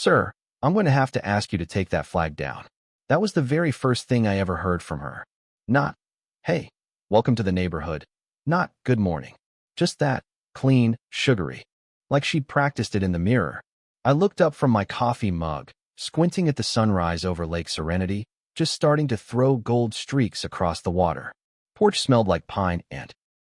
"Sir, I'm going to have to ask you to take that flag down." That was the very first thing I ever heard from her. Not, "Hey, welcome to the neighborhood." Not, "Good morning." Just that, clean, sugary. Like she'd practiced it in the mirror. I looked up from my coffee mug, squinting at the sunrise over Lake Serenity, just starting to throw gold streaks across the water. Porch smelled like pine and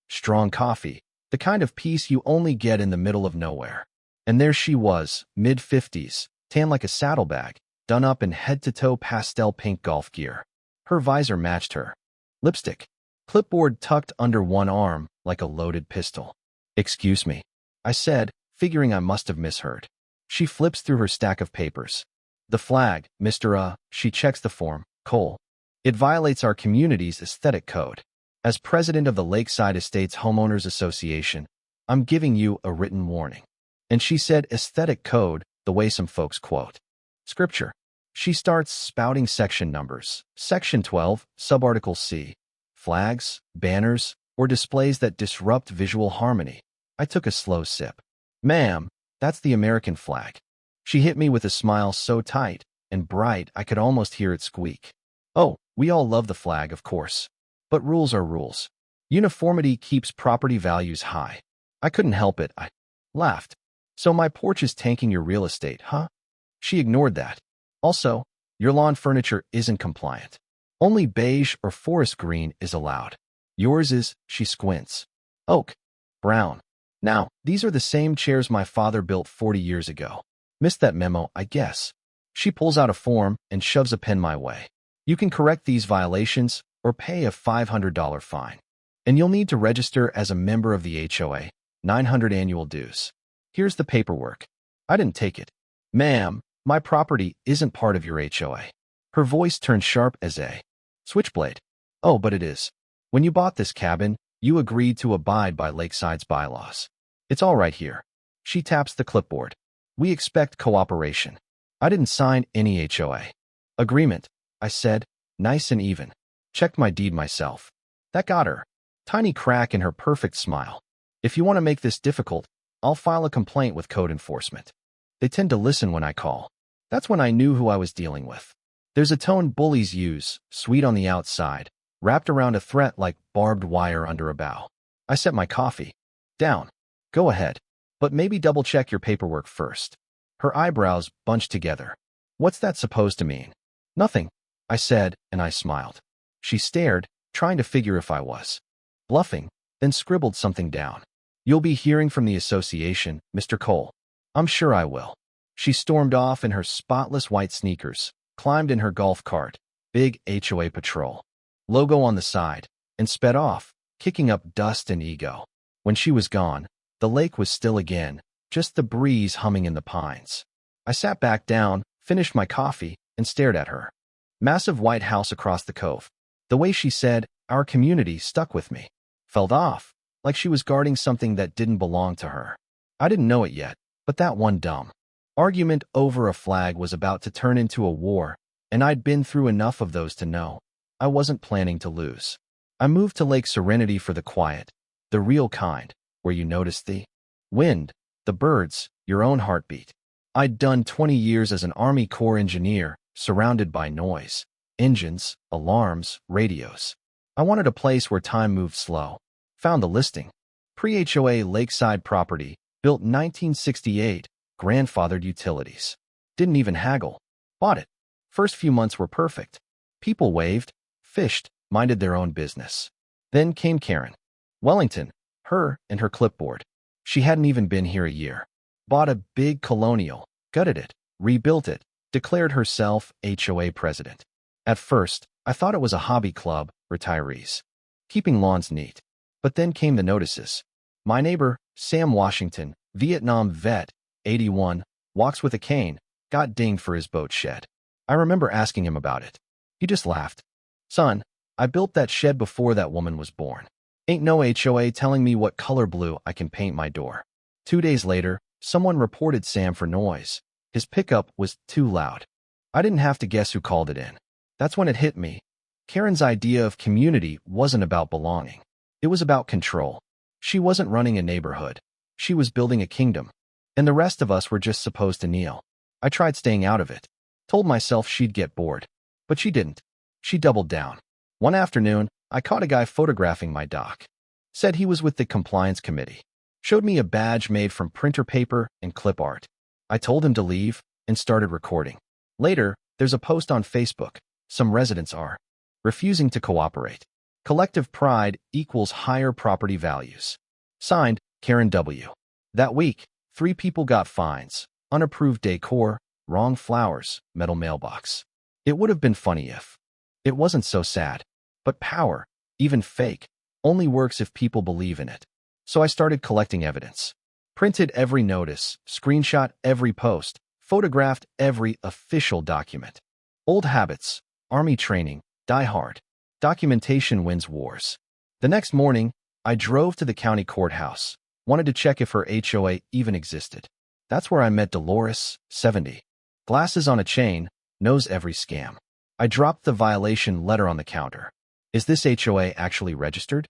strong coffee, the kind of peace you only get in the middle of nowhere. And there she was, mid-50s, tan like a saddlebag, done up in head-to-toe pastel pink golf gear. Her visor matched her lipstick. Clipboard tucked under one arm like a loaded pistol. "Excuse me," I said, figuring I must have misheard. She flips through her stack of papers. "The flag, Mr. She checks the form, Cole. "It violates our community's aesthetic code. As president of the Lakeside Estates Homeowners Association, I'm giving you a written warning." And she said aesthetic code the way some folks quote scripture. She starts spouting section numbers. Section 12, subarticle C. Flags, banners, or displays that disrupt visual harmony. I took a slow sip. "Ma'am, that's the American flag." She hit me with a smile so tight and bright I could almost hear it squeak. "Oh, we all love the flag, of course. But rules are rules. Uniformity keeps property values high." I couldn't help it. I laughed. "So my porch is tanking your real estate, huh?" She ignored that. "Also, your lawn furniture isn't compliant. Only beige or forest green is allowed. Yours is," she squints, "oak, brown. Now, these are the same chairs my father built 40 years ago. Missed that memo, I guess." She pulls out a form and shoves a pen my way. "You can correct these violations or pay a $500 fine. And you'll need to register as a member of the HOA, 900 annual dues. Here's the paperwork." I didn't take it. "Ma'am, my property isn't part of your HOA." Her voice turned sharp as a switchblade. "Oh, but it is. When you bought this cabin, you agreed to abide by Lakeside's bylaws. It's all right here." She taps the clipboard. "We expect cooperation." I didn't sign any HOA agreement, I said, nice and even. Checked my deed myself. That got her. Tiny crack in her perfect smile. "If you want to make this difficult, I'll file a complaint with code enforcement. They tend to listen when I call." That's when I knew who I was dealing with. There's a tone bullies use, sweet on the outside, wrapped around a threat like barbed wire under a bow. I set my coffee down. "Go ahead, but maybe double-check your paperwork first." Her eyebrows bunched together. "What's that supposed to mean?" "Nothing," I said, and I smiled. She stared, trying to figure if I was bluffing, then scribbled something down. "You'll be hearing from the association, Mr. Cole." "I'm sure I will." She stormed off in her spotless white sneakers, climbed in her golf cart, big HOA patrol logo on the side, and sped off, kicking up dust and ego. When she was gone, the lake was still again, just the breeze humming in the pines. I sat back down, finished my coffee, and stared at her. Massive white house across the cove. The way she said, "our community," stuck with me. Felt off, like she was guarding something that didn't belong to her. I didn't know it yet, but that one dumb argument over a flag was about to turn into a war, and I'd been through enough of those to know I wasn't planning to lose. I moved to Lake Serenity for the quiet, the real kind, where you notice the wind, the birds, your own heartbeat. I'd done 20 years as an Army Corps engineer, surrounded by noise, engines, alarms, radios. I wanted a place where time moved slow. Found the listing. Pre-HOA lakeside property, built 1968, grandfathered utilities. Didn't even haggle. Bought it. First few months were perfect. People waved, fished, minded their own business. Then came Karen. Wellington, her and her clipboard. She hadn't even been here a year. Bought a big colonial, gutted it, rebuilt it, declared herself HOA president. At first, I thought it was a hobby club, retirees, keeping lawns neat. But then came the notices. My neighbor, Sam Washington, Vietnam vet, 81, walks with a cane, got dinged for his boat shed. I remember asking him about it. He just laughed. "Son, I built that shed before that woman was born. Ain't no HOA telling me what color blue I can paint my door." 2 days later, someone reported Sam for noise. His pickup was too loud. I didn't have to guess who called it in. That's when it hit me. Karen's idea of community wasn't about belonging. It was about control. She wasn't running a neighborhood. She was building a kingdom. And the rest of us were just supposed to kneel. I tried staying out of it. Told myself she'd get bored. But she didn't. She doubled down. One afternoon, I caught a guy photographing my dock. Said he was with the compliance committee. Showed me a badge made from printer paper and clip art. I told him to leave and started recording. Later, there's a post on Facebook. Some residents are refusing to cooperate. Collective pride equals higher property values. Signed, Karen W. That week, 3 people got fines. Unapproved decor, wrong flowers, metal mailbox. It would have been funny if it wasn't so sad. But power, even fake, only works if people believe in it. So I started collecting evidence. Printed every notice, screenshot every post, photographed every official document. Old habits, army training, die hard. Documentation wins wars. The next morning, I drove to the county courthouse. Wanted to check if her HOA even existed. That's where I met Dolores, 70. Glasses on a chain, knows every scam. I dropped the violation letter on the counter. Is this HOA actually registered?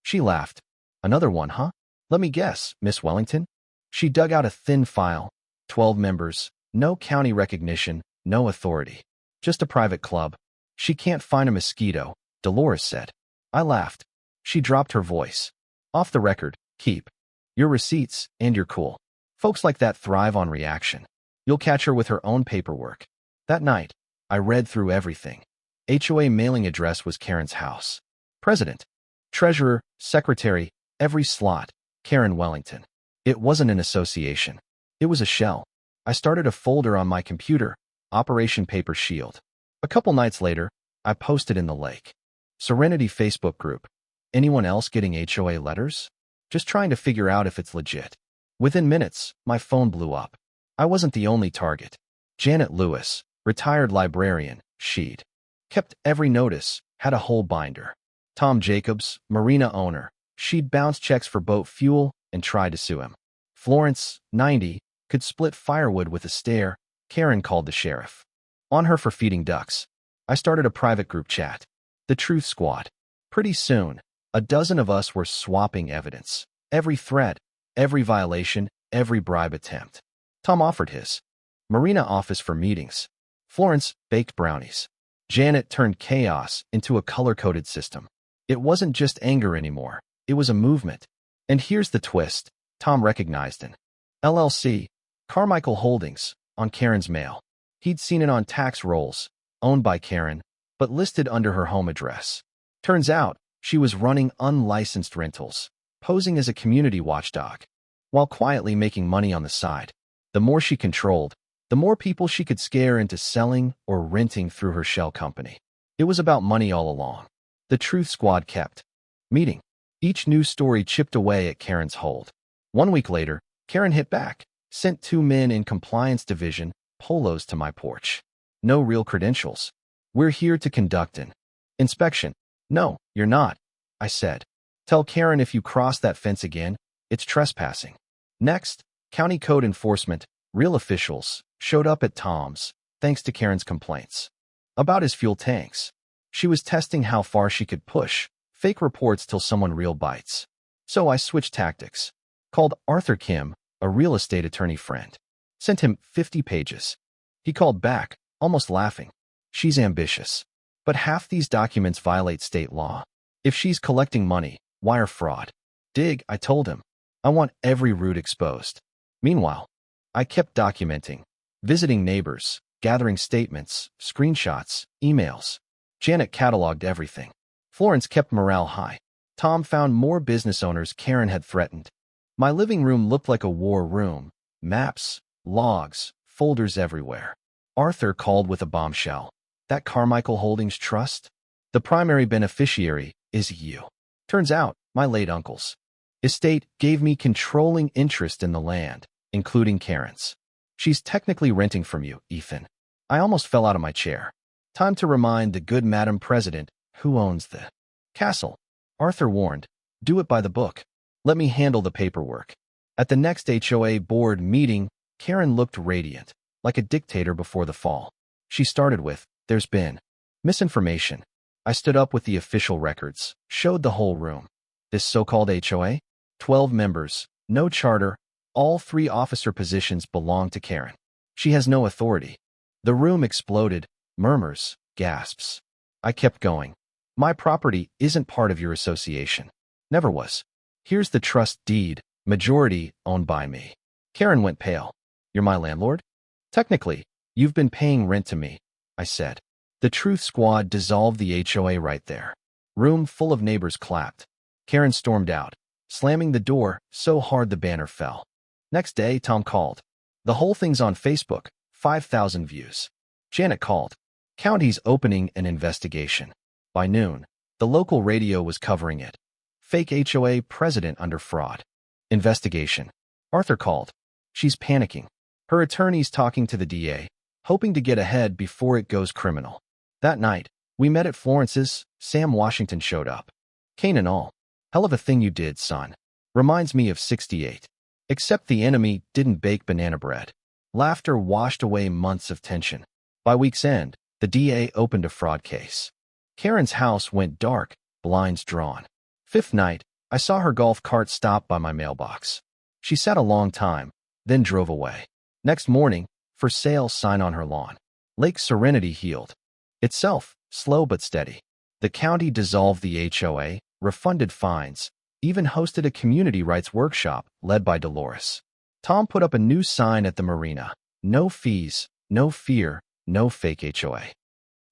She laughed. Another one, huh? Let me guess, Miss Wellington? She dug out a thin file. 12 members, no county recognition, no authority. Just a private club. She can't find a mosquito, Dolores said. I laughed. She dropped her voice. Off the record, keep your receipts and you're cool. Folks like that thrive on reaction. You'll catch her with her own paperwork. That night, I read through everything. HOA mailing address was Karen's house. President, treasurer, secretary, every slot, Karen Wellington. It wasn't an association. It was a shell. I started a folder on my computer, Operation Paper Shield. A couple nights later, I posted in the lake. Serenity Facebook group. Anyone else getting HOA letters? Just trying to figure out if it's legit. Within minutes, my phone blew up. I wasn't the only target. Janet Lewis, retired librarian, she'd kept every notice, had a whole binder. Tom Jacobs, marina owner, she'd bounce checks for boat fuel and tried to sue him. Florence, 90, could split firewood with a stare. Karen called the sheriff on her for feeding ducks. I started a private group chat. The Truth Squad. Pretty soon, a dozen of us were swapping evidence. Every threat, every violation, every bribe attempt. Tom offered his marina office for meetings. Florence baked brownies. Janet turned chaos into a color-coded system. It wasn't just anger anymore. It was a movement. And here's the twist. Tom recognized an LLC, Carmichael Holdings, on Karen's mail. He'd seen it on tax rolls, owned by Karen, but listed under her home address. Turns out, she was running unlicensed rentals, posing as a community watchdog, while quietly making money on the side. The more she controlled, the more people she could scare into selling or renting through her shell company. It was about money all along. The Truth Squad kept meeting. Each news story chipped away at Karen's hold. 1 week later, Karen hit back, sent 2 men in compliance division, polos to my porch. No real credentials. We're here to conduct an inspection. No, you're not, I said. Tell Karen if you cross that fence again, it's trespassing. Next, county code enforcement, real officials, showed up at Tom's, thanks to Karen's complaints about his fuel tanks. She was testing how far she could push fake reports till someone real bites. So I switched tactics. Called Arthur Kim, a real estate attorney friend. Sent him 50 pages. He called back, almost laughing. She's ambitious. But half these documents violate state law. If she's collecting money, wire fraud. Dig, I told him. I want every root exposed. Meanwhile, I kept documenting, visiting neighbors, gathering statements, screenshots, emails. Janet cataloged everything. Florence kept morale high. Tom found more business owners Karen had threatened. My living room looked like a war room. Maps, logs, folders everywhere. Arthur called with a bombshell. That Carmichael Holdings trust? The primary beneficiary is you. Turns out, my late uncle's estate gave me controlling interest in the land, including Karen's. She's technically renting from you, Ethan. I almost fell out of my chair. Time to remind the good Madam President who owns the castle. Arthur warned, do it by the book. Let me handle the paperwork. At the next HOA board meeting, Karen looked radiant, like a dictator before the fall. She started with, there's been misinformation. I stood up with the official records, showed the whole room. This so-called HOA? 12 members, no charter, all 3 officer positions belong to Karen. She has no authority. The room exploded, murmurs, gasps. I kept going. My property isn't part of your association. Never was. Here's the trust deed, majority owned by me. Karen went pale. You're my landlord? Technically, you've been paying rent to me, I said. The Truth Squad dissolved the HOA right there. Room full of neighbors clapped. Karen stormed out, slamming the door so hard the banner fell. Next day, Tom called. The whole thing's on Facebook, 5,000 views. Janet called. County's opening an investigation. By noon, the local radio was covering it. Fake HOA president under fraud. Investigation. Arthur called. She's panicking. Her attorney's talking to the DA, hoping to get ahead before it goes criminal. That night, we met at Florence's. Sam Washington showed up. Cane and all. Hell of a thing you did, son. Reminds me of '68. Except the enemy didn't bake banana bread. Laughter washed away months of tension. By week's end, the DA opened a fraud case. Karen's house went dark, blinds drawn. Fifth night, I saw her golf cart stop by my mailbox. She sat a long time, then drove away. Next morning, for sale sign on her lawn. Lake Serenity healed. Itself, slow but steady. The county dissolved the HOA, refunded fines, even hosted a community rights workshop led by Dolores. Tom put up a new sign at the marina. No fees, no fear, no fake HOA.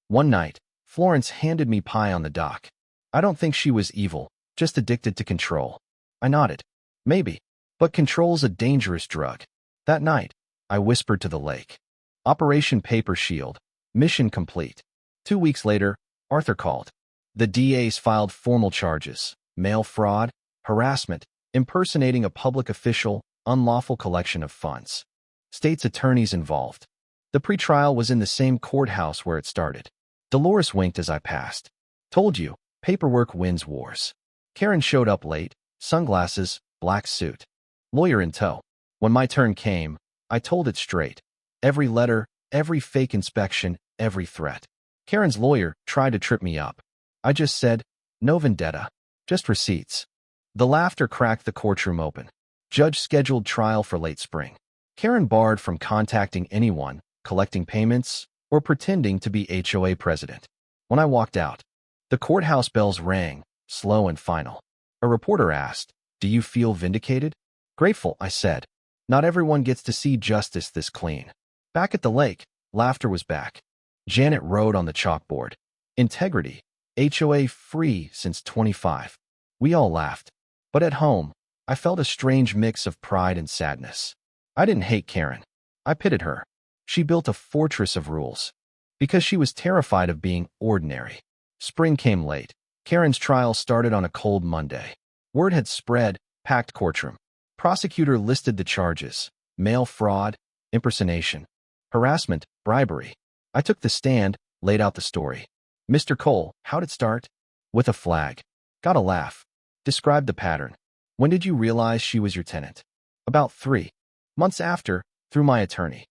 One night, Florence handed me pie on the dock. I don't think she was evil, just addicted to control. I nodded. Maybe, but control's a dangerous drug. That night, I whispered to the lake. Operation Paper Shield. Mission complete. 2 weeks later, Arthur called. The DA's filed formal charges: mail fraud, harassment, impersonating a public official, unlawful collection of funds. State's attorneys involved. The pretrial was in the same courthouse where it started. Dolores winked as I passed. Told you, paperwork wins wars. Karen showed up late, sunglasses, black suit. Lawyer in tow. When my turn came, I told it straight. Every letter, every fake inspection, every threat. Karen's lawyer tried to trip me up. I just said, no vendetta, just receipts. The laughter cracked the courtroom open. Judge scheduled trial for late spring. Karen barred from contacting anyone, collecting payments, or pretending to be HOA president. When I walked out, the courthouse bells rang, slow and final. A reporter asked, do you feel vindicated? Grateful, I said. Not everyone gets to see justice this clean. Back at the lake, laughter was back. Janet wrote on the chalkboard. Integrity. HOA free since 25. We all laughed. But at home, I felt a strange mix of pride and sadness. I didn't hate Karen. I pitied her. She built a fortress of rules. Because she was terrified of being ordinary. Spring came late. Karen's trial started on a cold Monday. Word had spread, packed courtroom. Prosecutor listed the charges: mail fraud, impersonation, harassment, bribery. I took the stand, laid out the story. Mr. Cole, how'd it start? With a flag. Got a laugh. Described the pattern. When did you realize she was your tenant? About 3 months after, through my attorney.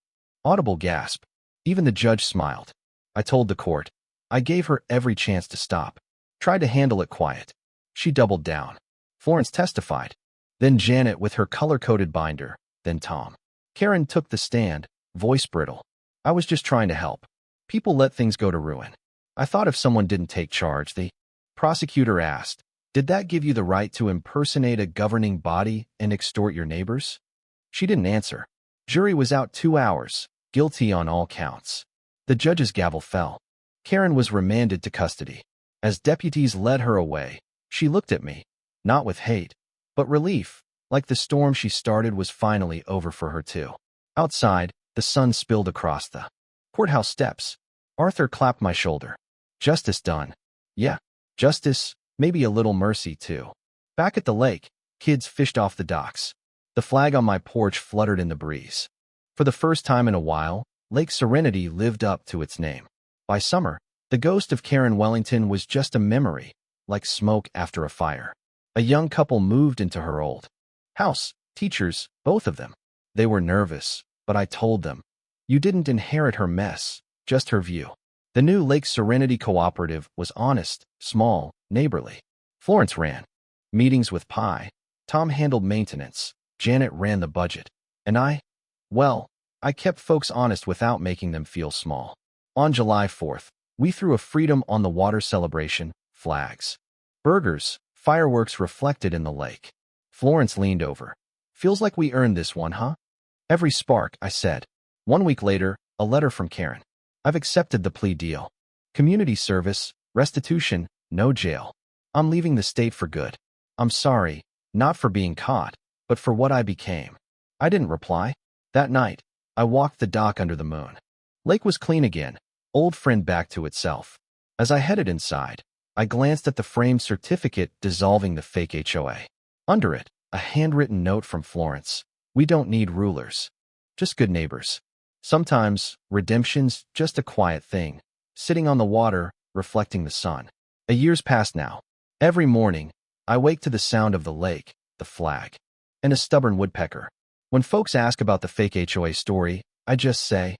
Audible gasp. Even the judge smiled. I told the court. I gave her every chance to stop. Tried to handle it quiet. She doubled down. Florence testified. Then Janet with her color-coded binder. Then Tom. Karen took the stand, voice brittle. I was just trying to help. People let things go to ruin. I thought if someone didn't take charge, the prosecutor asked, did that give you the right to impersonate a governing body and extort your neighbors? She didn't answer. Jury was out 2 hours, guilty on all counts. The judge's gavel fell. Karen was remanded to custody. As deputies led her away, she looked at me, not with hate, but relief, like the storm she started was finally over for her too. Outside, the sun spilled across the courthouse steps. Arthur clapped my shoulder. Justice done. Yeah, justice, maybe a little mercy too. Back at the lake, kids fished off the docks. The flag on my porch fluttered in the breeze. For the first time in a while, Lake Serenity lived up to its name. By summer, the ghost of Karen Wellington was just a memory, like smoke after a fire. A young couple moved into her old house, teachers, both of them. They were nervous, but I told them, you didn't inherit her mess, just her view. The new Lake Serenity Cooperative was honest, small, neighborly. Florence ran meetings with Pi. Tom handled maintenance. Janet ran the budget. And I, well, I kept folks honest without making them feel small. On July 4th, we threw a Freedom on the Water celebration, flags, burgers, fireworks reflected in the lake. Florence leaned over. Feels like we earned this one, huh? Every spark, I said. 1 week later, a letter from Karen. I've accepted the plea deal. Community service, restitution, no jail. I'm leaving the state for good. I'm sorry, not for being caught, but for what I became. I didn't reply. That night, I walked the dock under the moon. Lake was clean again, old friend back to itself. As I headed inside, I glanced at the framed certificate dissolving the fake HOA. Under it, a handwritten note from Florence. We don't need rulers. Just good neighbors. Sometimes, redemption's just a quiet thing, sitting on the water, reflecting the sun. A year's passed now. Every morning, I wake to the sound of the lake, the flag, and a stubborn woodpecker. When folks ask about the fake HOA story, I just say,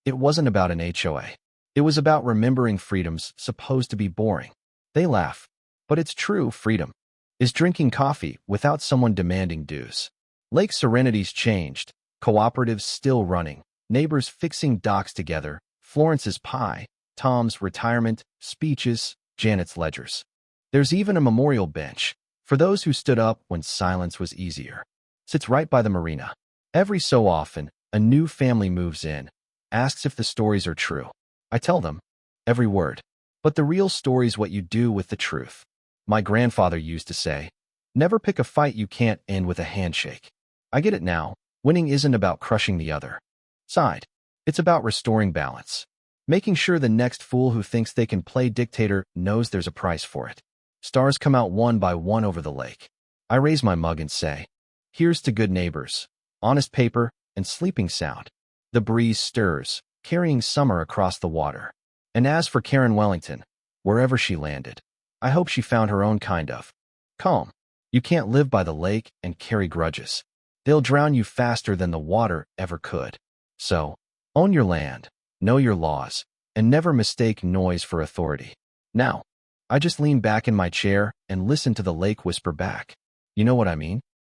it wasn't about an HOA. It was about remembering freedoms supposed to be boring. They laugh. But it's true, freedom is drinking coffee without someone demanding dues. Lake Serenity's changed, cooperatives still running, neighbors fixing docks together, Florence's pie, Tom's retirement, speeches, Janet's ledgers. There's even a memorial bench for those who stood up when silence was easier. Sits right by the marina. Every so often, a new family moves in, asks if the stories are true. I tell them, every word. But the real story's what you do with the truth. My grandfather used to say, never pick a fight you can't end with a handshake. I get it now. Winning isn't about crushing the other side. It's about restoring balance. Making sure the next fool who thinks they can play dictator knows there's a price for it. Stars come out one by one over the lake. I raise my mug and say, here's to good neighbors, honest paper, and sleeping sound. The breeze stirs, carrying summer across the water. And as for Karen Wellington, wherever she landed, I hope she found her own kind of calm. You can't live by the lake and carry grudges. They'll drown you faster than the water ever could. So, own your land, know your laws, and never mistake noise for authority. Now, I just lean back in my chair and listen to the lake whisper back. You know what I mean?